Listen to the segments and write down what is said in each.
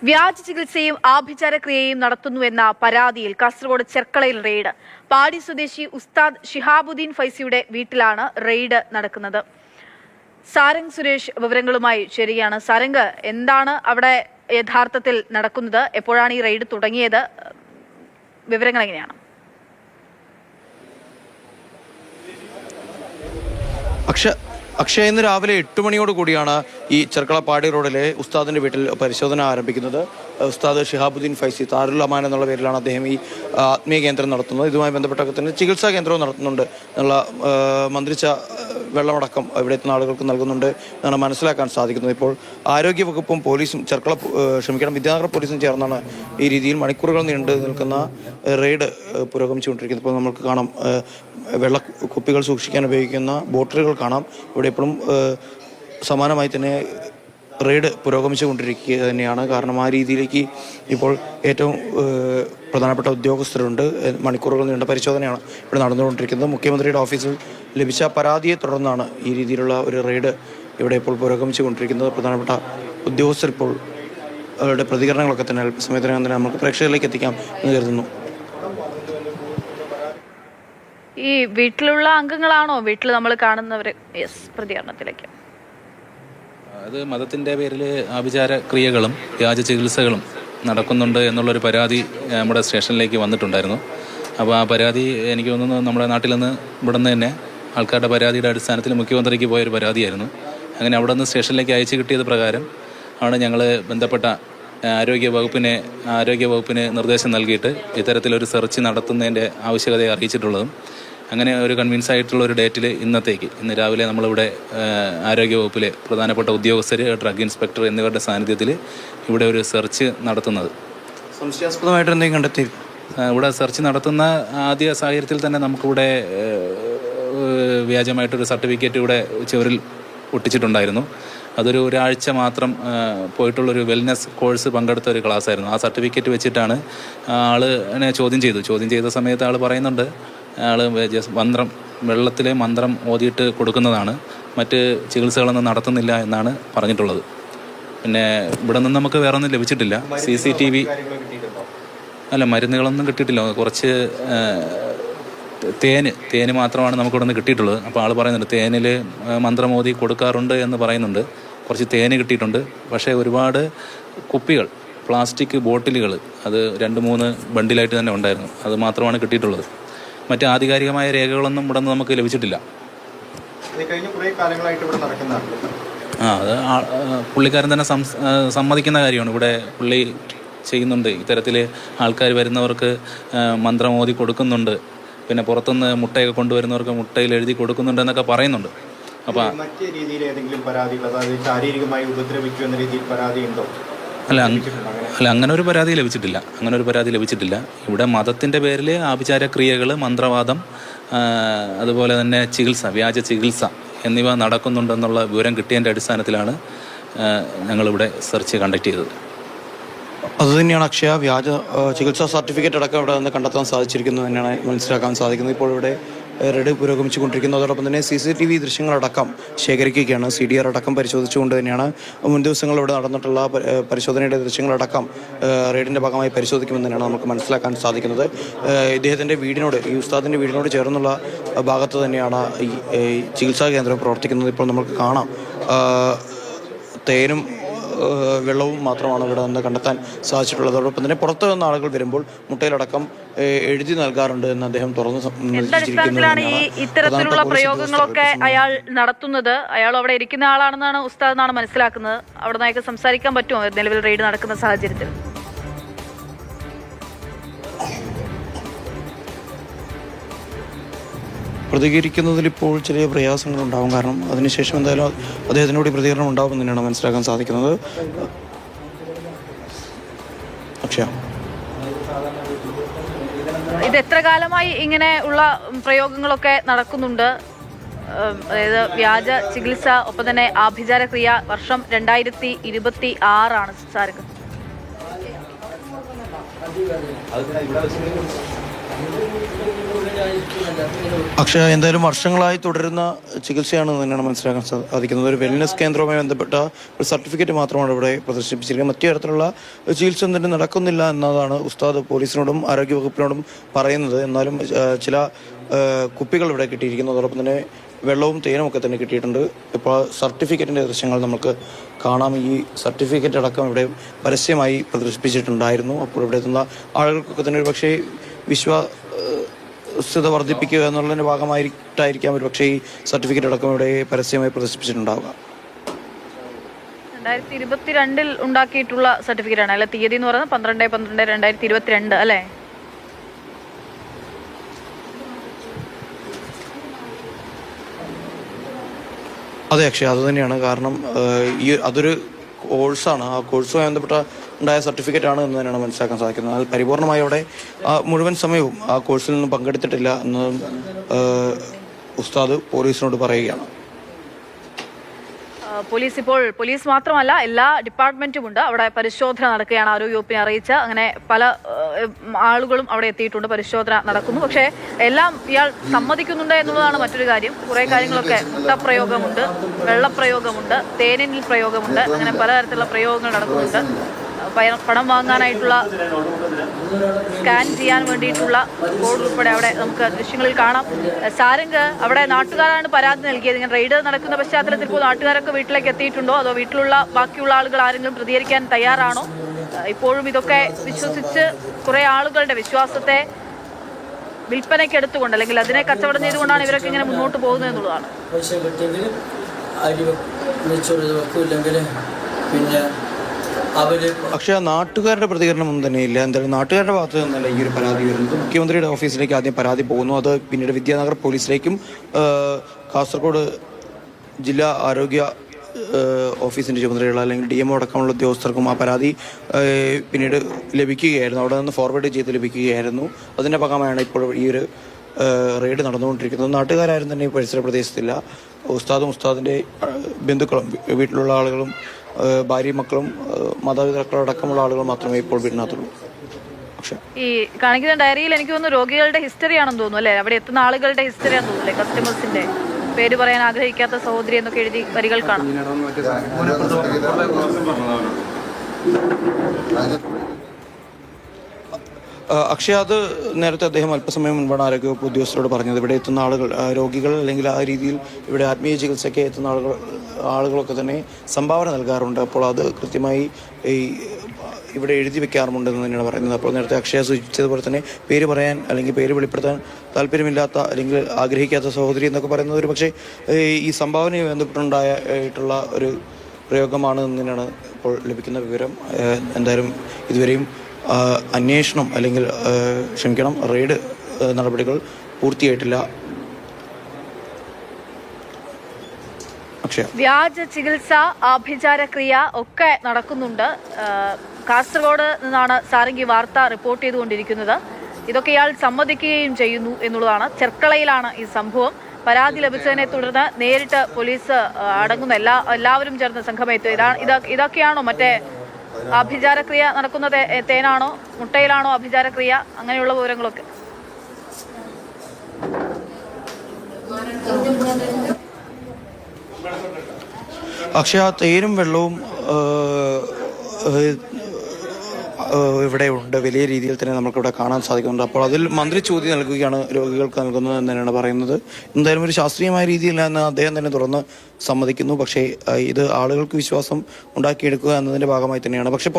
വ്യാജ ചികിത്സയും ആഭിചാരക്രിയയും നടത്തുന്നുവെന്ന പരാതിയിൽ കാസർഗോഡ് ചെർക്കളയിൽ റെയ്ഡ്. പാടി സ്വദേശി ഉസ്താദ് ഷിഹാബുദ്ദീൻ ഫൈസിയുടെ വീട്ടിലാണ് റെയ്ഡ് നടക്കുന്നത്. സാരംഗ് സുരേഷ് വിവരങ്ങളുമായി ചേരുകയാണ്. സാരംഗ്, എന്താണ് അവിടെ യഥാർത്ഥത്തിൽ നടക്കുന്നത്? എപ്പോഴാണ് ഈ റെയ്ഡ് തുടങ്ങിയത്? വിവരങ്ങൾ എങ്ങനെയാണ്? അക്ഷയ ഇന്ന് രാവിലെ 8 മണിയോട് കൂടിയാണ് ഈ ചെർക്കള പാടി റോഡിലെ ഉസ്താദിന്റെ വീട്ടിൽ പരിശോധന ആരംഭിക്കുന്നത്. ഉസ്താദ് ഷിഹാബുദ്ദീൻ ഫൈസി താരുൽ അമാൻ എന്നുള്ള പേരിലാണ് അദ്ദേഹം ഈ ആത്മീയ കേന്ദ്രം നടത്തുന്നത്. ഇതുമായി ബന്ധപ്പെട്ട തന്നെ ചികിത്സാ കേന്ദ്രവും നടത്തുന്നുണ്ട് എന്നുള്ള മന്ത്രിച്ച വെള്ളമടക്കം ഇവിടെ എത്തുന്ന ആളുകൾക്ക് നൽകുന്നുണ്ട് എന്നാണ് മനസ്സിലാക്കാൻ സാധിക്കുന്നത്. ഇപ്പോൾ ആരോഗ്യവകുപ്പും പോലീസും വിദ്യാനഗർ പോലീസും ചേർന്നാണ് ഈ രീതിയിൽ മണിക്കൂറുകൾ നീണ്ടു നിൽക്കുന്ന റെയ്ഡ് പുരോഗമിച്ചുകൊണ്ടിരിക്കുന്നത്. ഇപ്പോൾ നമുക്ക് കാണാം, വെള്ള കുപ്പികൾ സൂക്ഷിക്കാൻ ഉപയോഗിക്കുന്ന ബോട്ടിലുകൾ കാണാം. ഇവിടെ ഇപ്പോഴും സമാനമായി തന്നെ റെയ്ഡ് പുരോഗമിച്ചുകൊണ്ടിരിക്കുക തന്നെയാണ്. കാരണം ആ രീതിയിലേക്ക് ഇപ്പോൾ ഏറ്റവും പ്രധാനപ്പെട്ട ഉദ്യോഗസ്ഥരുണ്ട്. മണിക്കൂറുകൾ നീണ്ട പരിശോധനയാണ് ഇവിടെ നടന്നുകൊണ്ടിരിക്കുന്നത്. മുഖ്യമന്ത്രിയുടെ ഓഫീസിൽ ലഭിച്ച പരാതിയെ തുടർന്നാണ് ഈ രീതിയിലുള്ള ഒരു റെയ്ഡ് ഇവിടെ ഇപ്പോൾ പുരോഗമിച്ചുകൊണ്ടിരിക്കുന്നത്. പ്രധാനപ്പെട്ട ഉദ്യോഗസ്ഥർ ഇപ്പോൾ അവരുടെ പ്രതികരണങ്ങളൊക്കെ തന്നെ അല്പസമയത്തിനകം തന്നെ നമുക്ക് പ്രേക്ഷകരിലേക്ക് എത്തിക്കാം എന്ന് കരുതുന്നു. ഈ വീട്ടിലുള്ള അംഗങ്ങളാണോ വീട്ടിൽ നമ്മൾ കാണുന്നവർ? പ്രതികരണത്തിലേക്ക് അത് മതത്തിൻ്റെ പേരിൽ ആഭിചാര ക്രിയകളും വ്യാജ ചികിത്സകളും നടക്കുന്നുണ്ട് എന്നുള്ളൊരു പരാതി നമ്മുടെ സ്റ്റേഷനിലേക്ക് വന്നിട്ടുണ്ടായിരുന്നു. അപ്പോൾ ആ പരാതി എനിക്ക് തോന്നുന്നു നമ്മുടെ നാട്ടിൽ നിന്ന് ഇവിടെ നിന്ന് തന്നെ ആൾക്കാരുടെ പരാതിയുടെ അടിസ്ഥാനത്തിൽ മുഖ്യമന്ത്രിക്ക് പോയൊരു പരാതിയായിരുന്നു. അങ്ങനെ അവിടെ നിന്ന് സ്റ്റേഷനിലേക്ക് അയച്ചു കിട്ടിയത് പ്രകാരം ആണ് ഞങ്ങൾ ബന്ധപ്പെട്ട ആരോഗ്യവകുപ്പിന് നിർദ്ദേശം നൽകിയിട്ട് ഇത്തരത്തിലൊരു സെർച്ച് നടത്തുന്നതിൻ്റെ ആവശ്യകതയെ അറിയിച്ചിട്ടുള്ളതും. അങ്ങനെ ഒരു കൺവിൻസ് ആയിട്ടുള്ള ഒരു ഡേറ്റിൽ ഇന്ന് രാവിലെ നമ്മളിവിടെ ആരോഗ്യവകുപ്പിലെ പ്രധാനപ്പെട്ട ഉദ്യോഗസ്ഥർ, ഡ്രഗ് ഇൻസ്പെക്ടർ എന്നിവരുടെ സാന്നിധ്യത്തിൽ ഇവിടെ ഒരു സെർച്ച് നടത്തുന്നത്. സംശയാസ്പദമായിട്ട് എന്തെങ്കിലും കണ്ടെത്തി ഇവിടെ സെർച്ച് നടത്തുന്ന ആദ്യ സാഹചര്യത്തിൽ തന്നെ നമുക്കിവിടെ വ്യാജമായിട്ടൊരു സർട്ടിഫിക്കറ്റ് ഇവിടെ ചുവരിൽ ഒട്ടിച്ചിട്ടുണ്ടായിരുന്നു. അതൊരു ഒരാഴ്ച മാത്രം പോയിട്ടുള്ളൊരു വെൽനെസ് കോഴ്സ് പങ്കെടുത്ത ഒരു ക്ലാസ്സായിരുന്നു. ആ സർട്ടിഫിക്കറ്റ് വെച്ചിട്ടാണ് ആളിനെ ചോദ്യം ചെയ്ത സമയത്ത് ആൾ പറയുന്നുണ്ട്, ആൾ വെള്ളത്തിലെ മന്ത്രം ഓതിയിട്ട് കൊടുക്കുന്നതാണ്, മറ്റ് ചികിത്സകളൊന്നും നടത്തുന്നില്ല എന്നാണ് പറഞ്ഞിട്ടുള്ളത്. പിന്നെ ഇവിടെ നിന്ന് നമുക്ക് വേറെ ഒന്നും ലഭിച്ചിട്ടില്ല. CCTV മരുന്നുകളൊന്നും കിട്ടിയിട്ടില്ല. കുറച്ച് തേന് മാത്രമാണ് നമുക്കിവിടെ നിന്ന് കിട്ടിയിട്ടുള്ളത്. അപ്പോൾ ആൾ പറയുന്നുണ്ട് തേനിൽ മന്ത്രമോദി കൊടുക്കാറുണ്ട് എന്ന് പറയുന്നുണ്ട്. കുറച്ച് തേന് കിട്ടിയിട്ടുണ്ട്. പക്ഷേ ഒരുപാട് കുപ്പികൾ, പ്ലാസ്റ്റിക് ബോട്ടിലുകൾ, അത് 2-3 ബണ്ടിലായിട്ട് തന്നെ ഉണ്ടായിരുന്നു. അത് മാത്രമാണ് കിട്ടിയിട്ടുള്ളത്. മറ്റ് ആധികാരികമായ രേഖകളൊന്നും ഇവിടെ നിന്ന് നമുക്ക് ലഭിച്ചിട്ടില്ല. അത് പുള്ളിക്കാരൻ തന്നെ സമ്മതിക്കുന്ന കാര്യമാണ്. ഇവിടെ പുള്ളി ചെയ്യുന്നുണ്ട്. ഇത്തരത്തിൽ ആൾക്കാർ വരുന്നവർക്ക് മന്ത്രമോദി കൊടുക്കുന്നുണ്ട്. പിന്നെ പുറത്തുനിന്ന് മുട്ടയൊക്കെ കൊണ്ടുവരുന്നവർക്ക് മുട്ടയിൽ എഴുതി കൊടുക്കുന്നുണ്ട് എന്നൊക്കെ പറയുന്നുണ്ട്. അപ്പോൾ അങ്ങനെ ഒരു പരാതി ലഭിച്ചിട്ടില്ല. ഇവിടെ മതത്തിൻ്റെ പേരിൽ ആഭിചാരക്രിയകൾ, മന്ത്രവാദം, അതുപോലെ തന്നെ വ്യാജ ചികിത്സ എന്നിവ നടക്കുന്നുണ്ടെന്നുള്ള വിവരം കിട്ടിയതിൻ്റെ അടിസ്ഥാനത്തിലാണ് ഞങ്ങളിവിടെ സെർച്ച് കണ്ടക്ട് ചെയ്തത്. അതുതന്നെയാണ് അക്ഷയ, വ്യാജ ചികിത്സാ സർട്ടിഫിക്കറ്റ് അടക്കം ഇവിടെ നിന്ന് കണ്ടെത്താൻ സാധിച്ചിരിക്കുന്നു തന്നെയാണ് മനസ്സിലാക്കാൻ സാധിക്കുന്നത്. ഇപ്പോൾ ഇവിടെ റെയ്ഡ് പുരോഗമിച്ചുകൊണ്ടിരിക്കുന്നു. അതോടൊപ്പം തന്നെ CCTV ദൃശ്യങ്ങളടക്കം ശേഖരിക്കുകയാണ്. CDR അടക്കം പരിശോധിച്ചുകൊണ്ട് തന്നെയാണ് മുൻ ദിവസങ്ങളിൽ ഇവിടെ നടന്നിട്ടുള്ള പരിശോധനയുടെ ദൃശ്യങ്ങളടക്കം റെയ്ഡിൻ്റെ ഭാഗമായി പരിശോധിക്കുമെന്ന് തന്നെയാണ് നമുക്ക് മനസ്സിലാക്കാൻ സാധിക്കുന്നത്. ഇദ്ദേഹത്തിൻ്റെ ഈ ഉസ്താദിൻ്റെ വീടിനോട് ചേർന്നുള്ള ഭാഗത്ത് തന്നെയാണ് ഈ ചികിത്സാ കേന്ദ്രം പ്രവർത്തിക്കുന്നത്. ഇപ്പോൾ നമുക്ക് കാണാം, തേനും വെള്ളവും മാത്രമാണ് ഇവിടെ നിന്ന് കണ്ടെത്താൻ സാധിച്ചിട്ടുള്ളത്. അതോടൊപ്പം തന്നെ പുറത്തു നിന്ന് ആളുകൾ വരുമ്പോൾ മുട്ടയിലടക്കം എഴുതി നൽകാറുണ്ട് എന്ന് അദ്ദേഹം ഇത്തരത്തിലുള്ള പ്രയോഗങ്ങളൊക്കെ അയാൾ നടത്തുന്നത്. അയാൾ അവിടെ ഇരിക്കുന്ന ആളാണെന്നാണ് ഉസ്താദ് എന്നാണ് മനസ്സിലാക്കുന്നത്. അവിടെ നിന്നൊക്കെ സംസാരിക്കാൻ പറ്റുമോ നിലവിൽ റെയ്ഡ് നടക്കുന്ന സാഹചര്യത്തിൽ? പ്രതികരിക്കുന്നതിൽ ഇപ്പോൾ ചെറിയ പ്രയാസങ്ങളുണ്ടാകും. കാരണം അതിനുശേഷം എന്തായാലും അദ്ദേഹത്തിനോട് പ്രതികരണം ഉണ്ടാകുമെന്ന് തന്നെയാണ് മനസ്സിലാക്കാൻ സാധിക്കുന്നത്. അക്ഷയ, ഇത് എത്ര കാലമായി ഇങ്ങനെ ഉള്ള പ്രയോഗങ്ങളൊക്കെ നടക്കുന്നുണ്ട്? അതായത് വ്യാജ ചികിത്സ, ഒപ്പം തന്നെ ആഭിചാര ക്രിയ. വർഷം 2026 സാരംഗ്. അക്ഷയ എന്തായാലും വർഷങ്ങളായി തുടരുന്ന ചികിത്സയാണെന്ന് തന്നെയാണ് മനസ്സിലാക്കാൻ സാധിക്കുന്നത്. ഒരു വെൽനസ് കേന്ദ്രവുമായി ബന്ധപ്പെട്ട ഒരു സർട്ടിഫിക്കറ്റ് മാത്രമാണ് ഇവിടെ പ്രദർശിപ്പിച്ചിരിക്കുന്നത്. മറ്റു തരത്തിലുള്ള ചികിത്സ ഒന്നും നടക്കുന്നില്ല എന്നതാണ് ഉസ്താദ് പോലീസിനോടും ആരോഗ്യവകുപ്പിനോടും പറയുന്നത്. എന്നാലും ചില കുപ്പികൾ ഇവിടെ കിട്ടിയിരിക്കുന്നു. അതോടൊപ്പം തന്നെ വെള്ളവും തേനും ഒക്കെ തന്നെ കിട്ടിയിട്ടുണ്ട്. ഇപ്പോൾ സർട്ടിഫിക്കറ്റിൻ്റെ ദൃശ്യങ്ങൾ നമുക്ക് കാണാം. ഈ സർട്ടിഫിക്കറ്റ് അടക്കം ഇവിടെ പരസ്യമായി പ്രദർശിപ്പിച്ചിട്ടുണ്ടായിരുന്നു. അപ്പോൾ ഇവിടെ എത്തുന്ന ആളുകൾക്കൊക്കെ തന്നെ ഒരു പക്ഷേ വിശ്വാസ്യത വർദ്ധിപ്പിക്കുക എന്നുള്ളതിൻ്റെ ഭാഗമായിട്ടായിരിക്കാം ഒരു പക്ഷേ ഈ സർട്ടിഫിക്കറ്റ് അടക്കം ഇവിടെ പരസ്യമായി പ്രദർശിപ്പിച്ചിട്ടുണ്ടാവുക. 2022 ഉണ്ടാക്കിയിട്ടുള്ള സർട്ടിഫിക്കറ്റ് ആണ് അല്ലെ? തീയതി എന്ന് പറയുന്നത് 12/12/2022 അല്ലേ? അതെ അക്ഷയ്, അത് തന്നെയാണ്. കാരണം അതൊരു കോഴ്സാണ്. ആ കോഴ്സുമായി ബന്ധപ്പെട്ട ഉണ്ടായ സർട്ടിഫിക്കറ്റ് ആണ് എന്ന് തന്നെയാണ് മനസ്സിലാക്കാൻ സാധിക്കുന്നത്. അത് പരിപൂർണമായി അവിടെ മുഴുവൻ സമയവും ആ കോഴ്സിൽ നിന്നും പങ്കെടുത്തിട്ടില്ല എന്ന് ഉസ്താദ് പോലീസിനോട് പറയുകയാണ്. പോലീസ് മാത്രമല്ല, എല്ലാ ഡിപ്പാർട്ട്മെന്റും ഉണ്ട് അവിടെ. പരിശോധന നടക്കുകയാണ്, ആരോഗ്യവകുപ്പിനെ അറിയിച്ച. അങ്ങനെ പല ആളുകളും അവിടെ എത്തിയിട്ടുണ്ട്, പരിശോധന നടക്കുന്നു. പക്ഷേ എല്ലാം ഇയാൾ സമ്മതിക്കുന്നുണ്ട് എന്നുള്ളതാണ് മറ്റൊരു കാര്യം. കുറേ കാര്യങ്ങളൊക്കെ, മുട്ടപ്രയോഗമുണ്ട്, വെള്ളപ്രയോഗമുണ്ട്, തേനിൽ പ്രയോഗമുണ്ട്, അങ്ങനെ പലതരത്തിലുള്ള പ്രയോഗങ്ങൾ നടക്കുന്നുണ്ട്. പണം വാങ്ങാനായിട്ടുള്ള, സ്കാൻ ചെയ്യാൻ വേണ്ടിയിട്ടുള്ള ബോർഡ് ഉൾപ്പെടെ അവിടെ നമുക്ക് ദൃശ്യങ്ങളിൽ കാണാം. സാരംഗ്, അവിടെ നാട്ടുകാരാണ് പരാതി നൽകിയത്. ഇങ്ങനെ റെയ്ഡ് നടക്കുന്ന പശ്ചാത്തലത്തിൽ ഇപ്പോൾ നാട്ടുകാരൊക്കെ വീട്ടിലേക്ക് എത്തിയിട്ടുണ്ടോ? അതോ വീട്ടിലുള്ള ബാക്കിയുള്ള ആളുകൾ ആരെങ്കിലും പ്രതികരിക്കാൻ തയ്യാറാണോ? ഇപ്പോഴും ഇതൊക്കെ വിശ്വസിച്ച് കുറേ ആളുകളുടെ വിശ്വാസത്തെ വിൽപ്പനയ്ക്ക് എടുത്തുകൊണ്ട്, അല്ലെങ്കിൽ അതിനെ കച്ചവടം ചെയ്തുകൊണ്ടാണ് ഇവരൊക്കെ ഇങ്ങനെ മുന്നോട്ട് പോകുന്നത് എന്നുള്ളതാണ്. പക്ഷേ നാട്ടുകാരുടെ പ്രതികരണം ഒന്നും തന്നെയില്ല. എന്തായാലും നാട്ടുകാരുടെ ഭാഗത്ത് നിന്നല്ല ഈ ഒരു പരാതി വരുന്നത്. മുഖ്യമന്ത്രിയുടെ ഓഫീസിലേക്ക് ആദ്യം പരാതി പോകുന്നു. അത് പിന്നീട് വിദ്യാനഗർ പോലീസിലേക്കും കാസർഗോഡ് ജില്ലാ ആരോഗ്യ ഓഫീസിൻ്റെ ചുമതലയുള്ള അല്ലെങ്കിൽ DMO അടക്കമുള്ള ഉദ്യോഗസ്ഥർക്കും ആ പരാതി പിന്നീട് ലഭിക്കുകയായിരുന്നു. അവിടെ നിന്ന് ഫോർവേഡ് ചെയ്ത് ലഭിക്കുകയായിരുന്നു. അതിൻ്റെ ഭാഗമായാണ് ഇപ്പോൾ ഈ ഒരു റെയ്ഡ് നടന്നുകൊണ്ടിരിക്കുന്നത്. നാട്ടുകാരും തന്നെ ഈ പരിസര പ്രദേശത്തില്ല. ഉസ്താദിൻ്റെ ബന്ധുക്കളും വീട്ടിലുള്ള ആളുകളും ഭാര്യയും മക്കളും മാതാപിതാക്കളും അടക്കമുള്ള ആളുകൾ മാത്രമേ ഇപ്പോൾ വീടിനകത്തുള്ളൂ. പക്ഷേ ഈ കാണിക്കുന്ന ഡയറിയിൽ എനിക്ക് തോന്നുന്നു രോഗികളുടെ ഹിസ്റ്ററി ആണെന്ന് തോന്നുന്നു അല്ലേ? അവിടെ എത്തുന്ന ആളുകളുടെ ഹിസ്റ്ററി ആണെന്ന് തോന്നുന്നു. കസ്റ്റമേഴ്സിന്റെ പേര് പറയാൻ ആഗ്രഹിക്കാത്ത സഹോദരി എന്നൊക്കെ എഴുതി വരികൾ കാണാം. അക്ഷയ, അത് നേരത്തെ അദ്ദേഹം അല്പസമയം മുൻപാണ് ആരോഗ്യവകുപ്പ് ഉദ്യോഗസ്ഥരോട് പറഞ്ഞത്. ഇവിടെ എത്തുന്ന ആളുകൾ, രോഗികൾ അല്ലെങ്കിൽ ആ രീതിയിൽ ഇവിടെ ആത്മീയ ചികിത്സയ്ക്ക് എത്തുന്ന ആളുകളൊക്കെ തന്നെ സംഭാവന നൽകാറുണ്ട്. അപ്പോൾ അത് കൃത്യമായി ഇവിടെ എഴുതി വെക്കാറുമുണ്ടെന്ന് തന്നെയാണ് പറയുന്നത്. അപ്പോൾ നേരത്തെ അക്ഷയ സൂചിപ്പിച്ചതുപോലെ തന്നെ പേര് പറയാൻ അല്ലെങ്കിൽ പേര് വെളിപ്പെടുത്താൻ താല്പര്യമില്ലാത്ത അല്ലെങ്കിൽ ആഗ്രഹിക്കാത്ത സഹോദരി എന്നൊക്കെ പറയുന്നത് ഒരു പക്ഷേ ഈ സംഭാവനയുമായി ബന്ധപ്പെട്ടുണ്ടായിട്ടുള്ള ഒരു പ്രയോഗമാണ് എന്ന് തന്നെയാണ് ഇപ്പോൾ ലഭിക്കുന്ന വിവരം. എന്തായാലും ഇതുവരെയും അന്വേഷണം അല്ലെങ്കിൽ റെയ്ഡ് നടപടികൾ പൂർത്തിയായിട്ടില്ല. വ്യാജ ചികിത്സ, ആഭിചാരക്രിയ ഒക്കെ നടക്കുന്നുണ്ട്. കാസർഗോഡ് നിന്നാണ് സാരംഗി വാർത്ത റിപ്പോർട്ട് ചെയ്തുകൊണ്ടിരിക്കുന്നത്. ഇതൊക്കെ ഇയാൾ സമ്മതിക്കുകയും ചെയ്യുന്നു എന്നുള്ളതാണ്. ചെർക്കളയിലാണ് ഈ സംഭവം. പരാതി ലഭിച്ചതിനെ തുടർന്ന് നേരിട്ട് പോലീസ് അടങ്ങുന്ന എല്ലാവരും ചേർന്ന് സംഘമെത്തും. ഇതൊക്കെയാണോ മറ്റേ ആഭിചാരക്രിയ നടക്കുന്നത്? തേനാണോ, മുട്ടയിലാണോ ആഭിചാരക്രിയ? അങ്ങനെയുള്ള വിവരങ്ങളൊക്കെ പക്ഷേ ആ തേനും വെള്ളവും ഇവിടെ ഉണ്ട്. വലിയ രീതിയിൽ തന്നെ നമുക്കിവിടെ കാണാൻ സാധിക്കുന്നുണ്ട്. അപ്പോൾ അതിൽ മന്ത്രി ചോദ്യം നൽകുകയാണ് രോഗികൾക്ക് നൽകുന്നത് എന്ന് തന്നെയാണ് പറയുന്നത്. എന്തായാലും ഒരു ശാസ്ത്രീയമായ രീതിയില്ല എന്ന് അദ്ദേഹം തന്നെ തുറന്ന് സമ്മതിക്കുന്നു. പക്ഷേ ഇത് ആളുകൾക്ക് വിശ്വാസം ഉണ്ടാക്കിയെടുക്കുക എന്നതിൻ്റെ ഭാഗമായി തന്നെയാണ്. പക്ഷേ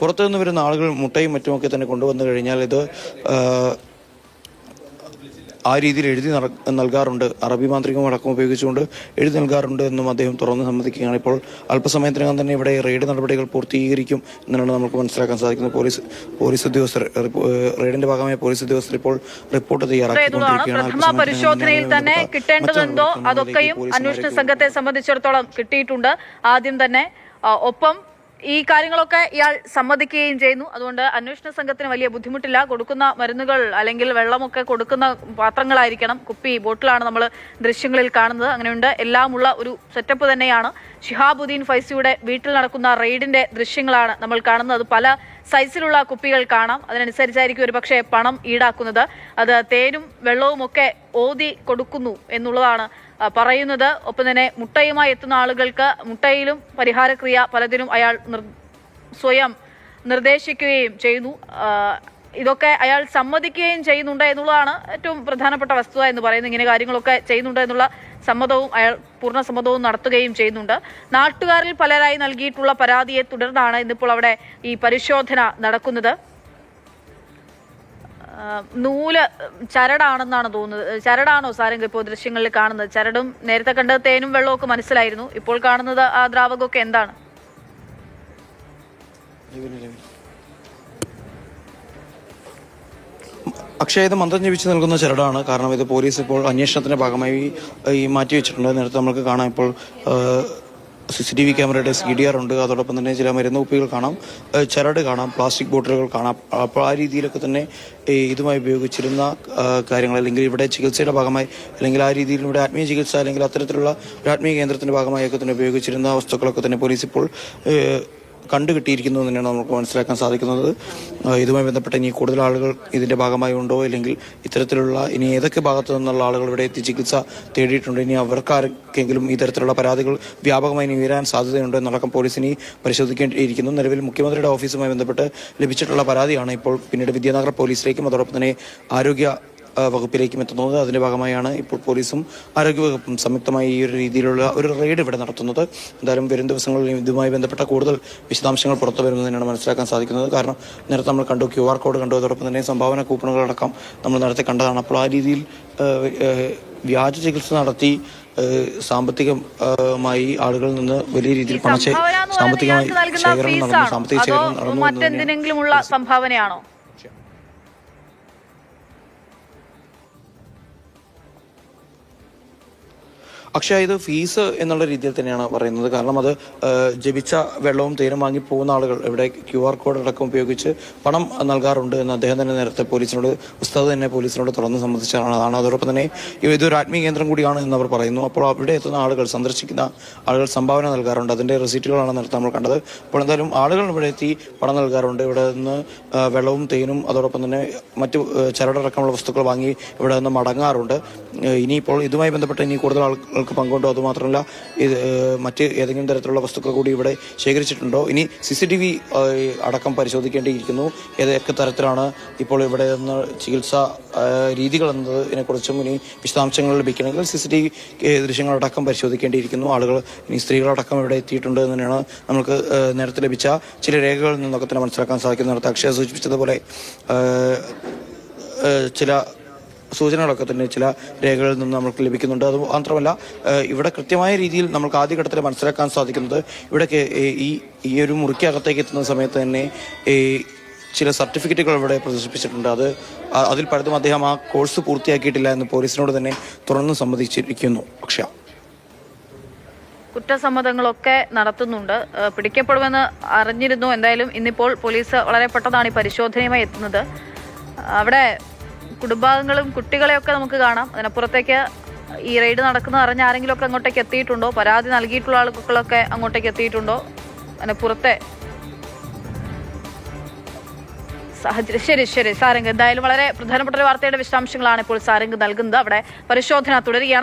പുറത്തു നിന്ന് വരുന്ന ആളുകൾ മുട്ടയും മറ്റുമൊക്കെ തന്നെ കൊണ്ടുവന്നു കഴിഞ്ഞാൽ ഇത് ആ രീതിയിൽ എഴുതി നൽകാറുണ്ട്. അറബി മാന്ത്രികം അടക്കം ഉപയോഗിച്ചുകൊണ്ട് എഴുതി നൽകാറുണ്ട് എന്നും അദ്ദേഹം തുറന്ന് സമ്മതിക്കുകയാണ്. ഇപ്പോൾ അല്പസമയത്തിനകം തന്നെ ഇവിടെ റെയ്ഡ് നടപടികൾ പൂർത്തീകരിക്കും എന്നാണ് നമുക്ക് മനസ്സിലാക്കാൻ സാധിക്കുന്നത്. പോലീസ് ഉദ്യോഗസ്ഥർ, റെയ്ഡിന്റെ ഭാഗമായി പോലീസ് ഉദ്യോഗസ്ഥർ ഇപ്പോൾ റിപ്പോർട്ട് തയ്യാറാക്കിക്കൊണ്ടിരിക്കുകയാണ്. പരിശോധനയിൽ തന്നെ കിട്ടേണ്ടതെന്തോ അതൊക്കെയും അന്വേഷണ സംഘത്തെ സംബന്ധിച്ചിടത്തോളം കിട്ടിയിട്ടുണ്ട് ആദ്യം തന്നെ. ഒപ്പം ഈ കാര്യങ്ങളൊക്കെ ഇയാൾ സമ്മതിക്കുകയും ചെയ്യുന്നു. അതുകൊണ്ട് അന്വേഷണ സംഘത്തിന് വലിയ ബുദ്ധിമുട്ടില്ല. കൊടുക്കുന്ന മരുന്നുകൾ അല്ലെങ്കിൽ വെള്ളമൊക്കെ കൊടുക്കുന്ന പാത്രങ്ങളായിരിക്കണം, കുപ്പി ബോട്ടിലാണ് നമ്മൾ ദൃശ്യങ്ങളിൽ കാണുന്നത്. അങ്ങനെയുണ്ട്, എല്ലാമുള്ള ഒരു സെറ്റപ്പ് തന്നെയാണ്. ഷിഹാബുദ്ദീൻ ഫൈസിയുടെ വീട്ടിൽ നടക്കുന്ന റെയ്ഡിന്റെ ദൃശ്യങ്ങളാണ് നമ്മൾ കാണുന്നത്. അത് പല സൈസിലുള്ള കുപ്പികൾ കാണാം. അതിനനുസരിച്ചായിരിക്കും ഒരു പക്ഷേ പണം ഈടാക്കുന്നത്. അത് തേനും വെള്ളവും ഒക്കെ ഓതി കൊടുക്കുന്നു എന്നുള്ളതാണ് പറയുന്നത്. ഒപ്പം തന്നെ മുട്ടയുമായി എത്തുന്ന ആളുകൾക്ക് മുട്ടയിലും പരിഹാരക്രിയ പലതിനും അയാൾ സ്വയം നിർദ്ദേശിക്കുകയും ചെയ്യുന്നു. ഇതൊക്കെ അയാൾ സമ്മതിക്കുകയും ചെയ്യുന്നുണ്ട് എന്നുള്ളതാണ് ഏറ്റവും പ്രധാനപ്പെട്ട വസ്തുത എന്ന് പറയുന്നത്. ഇങ്ങനെ കാര്യങ്ങളൊക്കെ ചെയ്യുന്നുണ്ട് എന്നുള്ള സമ്മതവും അയാൾ പൂർണ്ണ സമ്മതവും നടത്തുകയും ചെയ്യുന്നുണ്ട്. നാട്ടുകാരിൽ പലരായി നൽകിയിട്ടുള്ള പരാതിയെ തുടർന്നാണ് ഇന്നിപ്പോൾ അവിടെ ഈ പരിശോധന നടക്കുന്നത്. നൂല് ചരടാണെന്നാണ് തോന്നുന്നത്. ചരടാണോ സാരംഗ് ഇപ്പോൾ ദൃശ്യങ്ങളിൽ കാണുന്നത്? ചരടും നേരത്തെ കണ്ടത് തേനും വെള്ളവും ഒക്കെ മനസ്സിലായിരുന്നു. ഇപ്പോൾ കാണുന്നത് ആ ദ്രാവകമൊക്കെ എന്താണ്? അക്ഷയ, ഇത് മന്ത്രം ജപിച്ച് നൽകുന്ന ചരടാണ്. കാരണം ഇത് പോലീസ് ഇപ്പോൾ അന്വേഷണത്തിന്റെ ഭാഗമായി ഈ മാറ്റിവെച്ചിട്ടുണ്ട്. നേരത്തെ നമുക്ക് കാണാം, ഇപ്പോൾ CCTV ക്യാമറയുടെ CDR ഉണ്ട്. അതോടൊപ്പം തന്നെ ചില മരുന്ന് കുപ്പികൾ കാണാം, ചരട് കാണാം, പ്ലാസ്റ്റിക് ബോട്ടിലുകൾ കാണാം. അപ്പോൾ ആ രീതിയിലൊക്കെ തന്നെ ഇതുമായി ഉപയോഗിച്ചിരുന്ന കാര്യങ്ങൾ, അല്ലെങ്കിൽ ഇവിടെ ചികിത്സയുടെ ഭാഗമായി, അല്ലെങ്കിൽ ആ രീതിയിൽ ഇവിടെ ആത്മീയ ചികിത്സ അല്ലെങ്കിൽ അത്തരത്തിലുള്ള ഒരു ആത്മീയ കേന്ദ്രത്തിന്റെ ഭാഗമായൊക്കെ തന്നെ ഉപയോഗിച്ചിരുന്ന വസ്തുക്കളൊക്കെ തന്നെ പോലീസ് ഇപ്പോൾ കണ്ടുകിട്ടിയിരിക്കുന്നു തന്നെയാണ് നമുക്ക് മനസ്സിലാക്കാൻ സാധിക്കുന്നത്. ഇതുമായി ബന്ധപ്പെട്ട ഇനി കൂടുതൽ ആളുകൾ ഇതിന്റെ ഭാഗമായി ഉണ്ടോ, അല്ലെങ്കിൽ ഇത്തരത്തിലുള്ള ഇനി ഏതൊക്കെ ഭാഗത്തു നിന്നുള്ള ആളുകൾ ഇവിടെ എത്തി ചികിത്സ തേടിയിട്ടുണ്ട്, ഇനി അവർക്കാർക്കെങ്കിലും ഈ തരത്തിലുള്ള പരാതികൾ വ്യാപകമായി ഇനി ഉയരാൻ സാധ്യതയുണ്ടോ എന്നടക്കം പോലീസിനി പരിശോധിക്കേണ്ടിയിരിക്കുന്നു. നിലവിൽ മുഖ്യമന്ത്രിയുടെ ഓഫീസുമായി ബന്ധപ്പെട്ട് ലഭിച്ചിട്ടുള്ള പരാതിയാണ് ഇപ്പോൾ പിന്നീട് വിദ്യാനഗർ പോലീസിലേക്കും അതോടൊപ്പം തന്നെ ആരോഗ്യ വകുപ്പിലേക്കും എത്തുന്നത്. അതിന്റെ ഭാഗമായാണ് ഇപ്പോൾ പോലീസും ആരോഗ്യവകുപ്പും സംയുക്തമായി ഈ ഒരു രീതിയിലുള്ള ഒരു റെയ്ഡ് ഇവിടെ നടത്തുന്നത്. എന്തായാലും വരും ദിവസങ്ങളിൽ ഇതുമായി ബന്ധപ്പെട്ട കൂടുതൽ വിശദാംശങ്ങൾ പുറത്തു വരുന്നതിനാണ് മനസ്സിലാക്കാൻ സാധിക്കുന്നത്. കാരണം നേരത്തെ നമ്മൾ കണ്ടു, QR കോഡ് കണ്ടു, അതോടൊപ്പം തന്നെ സംഭാവന കൂപ്പണുകളടക്കം നമ്മൾ നേരത്തെ കണ്ടതാണ്. അപ്പോൾ ആ രീതിയിൽ വ്യാജ ചികിത്സ നടത്തി സാമ്പത്തികമായി ആളുകളിൽ നിന്ന് വലിയ രീതിയിൽ സാമ്പത്തികമായി ശേഖരണം നടന്നു. സാമ്പത്തിക ശേഖരണം നടന്നു. മറ്റെന്തിനെങ്കിലുമുള്ള സംഭാവനയാണോ? അക്ഷയ, ഇത് ഫീസ് എന്നുള്ള രീതിയിൽ തന്നെയാണ് പറയുന്നത്. കാരണം അത് ജപിച്ച വെള്ളവും തേനും വാങ്ങി പോകുന്ന ആളുകൾ ഇവിടെ QR കോഡ് അടക്കം ഉപയോഗിച്ച് പണം നൽകാറുണ്ട് എന്ന് അദ്ദേഹം തന്നെ നേരത്തെ പോലീസിനോട്, ഉസ്താദ് തന്നെ പോലീസിനോട് തുറന്ന് സംബന്ധിച്ചാണ്. അതോടൊപ്പം തന്നെ ഇതൊരു ആത്മീയ കേന്ദ്രം കൂടിയാണ് എന്ന് അവർ പറയുന്നു. അപ്പോൾ അവിടെ എത്തുന്ന ആളുകൾ, സന്ദർശിക്കുന്ന ആളുകൾ സംഭാവന നൽകാറുണ്ട്. അതിന്റെ റെസീറ്റുകളാണ് നേരത്തെ നമ്മൾ കണ്ടത്. അപ്പോൾ എന്തായാലും ആളുകൾ ഇവിടെ എത്തി പണം നൽകാറുണ്ട്. ഇവിടെ നിന്ന് വെള്ളവും തേനും അതോടൊപ്പം തന്നെ മറ്റു ചരടടക്കമുള്ള വസ്തുക്കൾ വാങ്ങി ഇവിടെ നിന്ന് മടങ്ങാറുണ്ട്. ഇനിയിപ്പോൾ ഇതുമായി ബന്ധപ്പെട്ട് ഇനി കൂടുതൽ ആളുകൾക്ക് പങ്കുണ്ടോ, അതുമാത്രമല്ല ഇത് മറ്റ് ഏതെങ്കിലും തരത്തിലുള്ള വസ്തുക്കൾ കൂടി ഇവിടെ ശേഖരിച്ചിട്ടുണ്ടോ, ഇനി CCTV അടക്കം പരിശോധിക്കേണ്ടിയിരിക്കുന്നു. ഏതൊക്കെ തരത്തിലാണ് ഇപ്പോൾ ഇവിടെ നിന്ന് ചികിത്സാ രീതികൾ എന്നതിനെക്കുറിച്ചും ഇനി വിശദാംശങ്ങൾ ലഭിക്കണമെങ്കിൽ CCTV ദൃശ്യങ്ങളടക്കം പരിശോധിക്കേണ്ടിയിരിക്കുന്നു. ആളുകൾ ഇനി സ്ത്രീകളടക്കം ഇവിടെ എത്തിയിട്ടുണ്ട് എന്ന് തന്നെയാണ് നമുക്ക് നേരത്തെ ലഭിച്ച ചില രേഖകളിൽ നിന്നൊക്കെ തന്നെ മനസ്സിലാക്കാൻ സാധിക്കുന്നത്. നേരത്തെ അക്ഷയ സൂചിപ്പിച്ചതുപോലെ ചില സൂചനകളൊക്കെ തന്നെ ചില രേഖകളിൽ നിന്ന് നമുക്ക് ലഭിക്കുന്നുണ്ട്. അത് മാത്രമല്ല ഇവിടെ കൃത്യമായ രീതിയിൽ നമുക്ക് ആദ്യഘട്ടത്തിൽ മനസ്സിലാക്കാൻ സാധിക്കുന്നത്, ഇവിടെ ഈ ഒരു മുറിക്കകത്തേക്ക് എത്തുന്ന സമയത്ത് തന്നെ ചില സർട്ടിഫിക്കറ്റുകൾ ഇവിടെ പ്രദർശിപ്പിച്ചിട്ടുണ്ട്. അതിൽ പലതും അദ്ദേഹം ആ കോഴ്സ് പൂർത്തിയാക്കിയിട്ടില്ല എന്ന് പോലീസിനോട് തന്നെ തുറന്ന് സമ്മതിച്ചിരിക്കുന്നു. പക്ഷേ കുറ്റസമ്മതങ്ങളൊക്കെ നടത്തുന്നുണ്ട്. പിടിക്കപ്പെടുമെന്ന് അറിഞ്ഞിരുന്നു. എന്തായാലും ഇന്നിപ്പോൾ പോലീസ് വളരെ പെട്ടെന്നാണ് ഈ പരിശോധനയുമായി എത്തുന്നത്. അവിടെ കുടുംബാംഗങ്ങളും കുട്ടികളെയൊക്കെ നമുക്ക് കാണാം. അതിനപ്പുറത്തേക്ക് ഈ റെയ്ഡ് നടക്കുന്ന അറിഞ്ഞ ആരെങ്കിലും ഒക്കെ അങ്ങോട്ടേക്ക് എത്തിയിട്ടുണ്ടോ? പരാതി നൽകിയിട്ടുള്ള ആളുകളൊക്കെ അങ്ങോട്ടേക്ക് എത്തിയിട്ടുണ്ടോ? അതിനപ്പുറത്തെ സാഹചര്യം. ശരി സാരംഗ്, എന്തായാലും വളരെ പ്രധാനപ്പെട്ട ഒരു വാർത്തയുടെ വിശദാംശങ്ങളാണ് ഇപ്പോൾ സാരംഗ് നൽകുന്നത്. അവിടെ പരിശോധന തുടരുകയാണ്.